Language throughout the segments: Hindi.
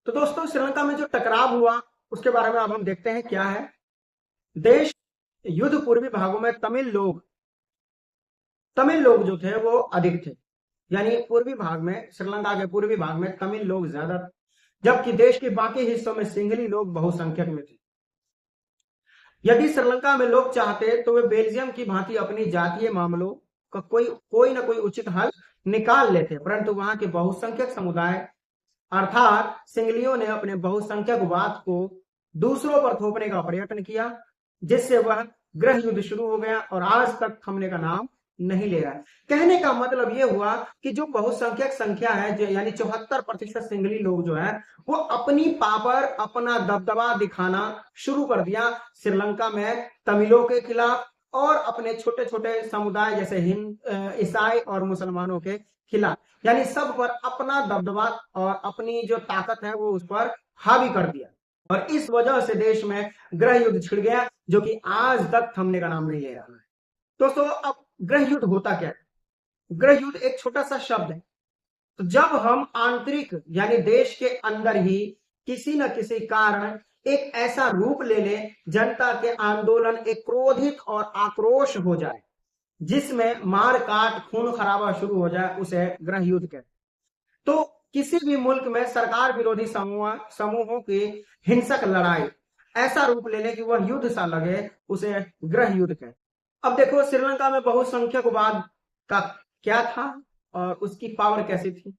तो दोस्तों श्रीलंका में जो टकराव हुआ उसके बारे में अब हम देखते हैं क्या है। देश युद्ध पूर्वी भागों में तमिल लोग जो थे वो अधिक थे। यानी पूर्वी भाग में, श्रीलंका के पूर्वी भाग में तमिल लोग ज्यादा थे, जबकि देश के बाकी हिस्सों में सिंहली लोग बहुसंख्यक में थे। यदि श्रीलंका में लोग चाहते तो वे बेल्जियम की भांति अपनी जातीय मामलों का कोई ना कोई उचित हल निकाल लेते, परंतु वहां के बहुसंख्यक समुदाय अर्थात सिंगलियों ने अपने बहुसंख्यकवाद को दूसरों पर थोपने का प्रयत्न किया, जिससे वह गृह युद्ध शुरू हो गया और आज तक थमने का नाम नहीं ले रहा है। कहने का मतलब यह हुआ कि जो बहुसंख्यक संख्या है, जो यानी 74% सिंगली लोग जो है वो अपनी पावर, अपना दबदबा दिखाना शुरू कर दिया श्रीलंका में तमिलों के खिलाफ और अपने छोटे छोटे समुदाय जैसे हिंद, ईसाई और मुसलमानों के खिलाफ। यानी सब पर अपना दबदबा और अपनी जो ताकत है वो उस पर हावी कर दिया और इस वजह से देश में गृह युद्ध छिड़ गया, जो कि आज तक थमने का नाम नहीं ले रहा है। दोस्तों अब गृह युद्ध होता क्या है? गृह युद्ध एक छोटा सा शब्द है। तो जब हम आंतरिक यानी देश के अंदर ही किसी न किसी कारण एक ऐसा रूप ले ले, जनता के आंदोलन, एक क्रोधित और आक्रोश हो जाए जिसमें मार काट खून खराबा शुरू हो जाए, उसे गृह युद्ध कहते हैं। तो किसी भी मुल्क में सरकार विरोधी समूहों की हिंसक लड़ाई ऐसा रूप ले ले कि वह युद्ध सा लगे, उसे गृह युद्ध कहते हैं। अब देखो श्रीलंका में बहुसंख्यकवाद का क्या था और उसकी पावर कैसी थी।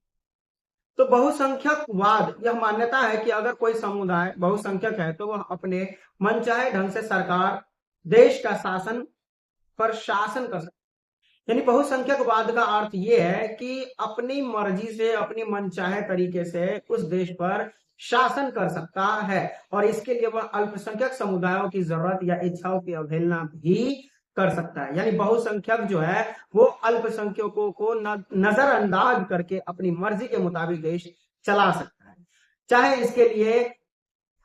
तो बहुसंख्यकवाद यह मान्यता है कि अगर कोई समुदाय बहुसंख्यक है तो वह अपने मनचाहे ढंग से सरकार, देश का शासन कर सकता। यानी बहुसंख्यकवाद का अर्थ यह है कि अपनी मर्जी से, अपनी मनचाहे तरीके से उस देश पर शासन कर सकता है और इसके लिए वह अल्पसंख्यक समुदायों की जरूरत या इच्छाओं की अवहेलना भी कर सकता है। यानी बहुसंख्यक जो है वो अल्पसंख्यकों को नजरअंदाज करके अपनी मर्जी के मुताबिक देश चला सकता है, चाहे इसके लिए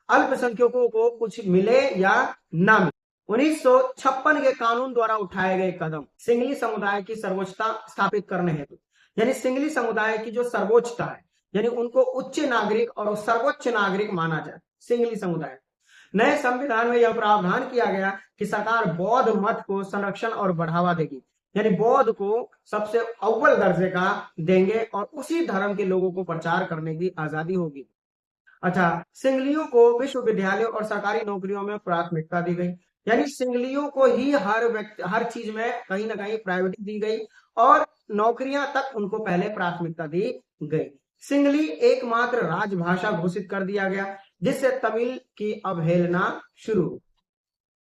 अल्पसंख्यकों को कुछ मिले या ना मिले। 1956 के कानून द्वारा उठाए गए कदम सिंगली समुदाय की सर्वोच्चता स्थापित करने हेतु, यानी सिंगली समुदाय की जो सर्वोच्चता है, यानी उनको उच्च नागरिक और सर्वोच्च नागरिक माना जाए सिंगली समुदाय। नए संविधान में यह प्रावधान किया गया कि सरकार बौद्ध मत को संरक्षण और बढ़ावा देगी, यानी बौद्ध को सबसे अव्वल दर्जे का देंगे और उसी धर्म के लोगों को प्रचार करने की आजादी होगी। अच्छा, सिंगलियों को विश्वविद्यालयों और सरकारी नौकरियों में प्राथमिकता दी गई, यानी सिंगलियों को ही हर चीज में कहीं ना कहीं प्रायोरिटी दी गई और नौकरियां तक उनको पहले प्राथमिकता दी गई। सिंगली एकमात्र राजभाषा घोषित कर दिया गया, जिससे तमिल की अवहेलना शुरू हुई।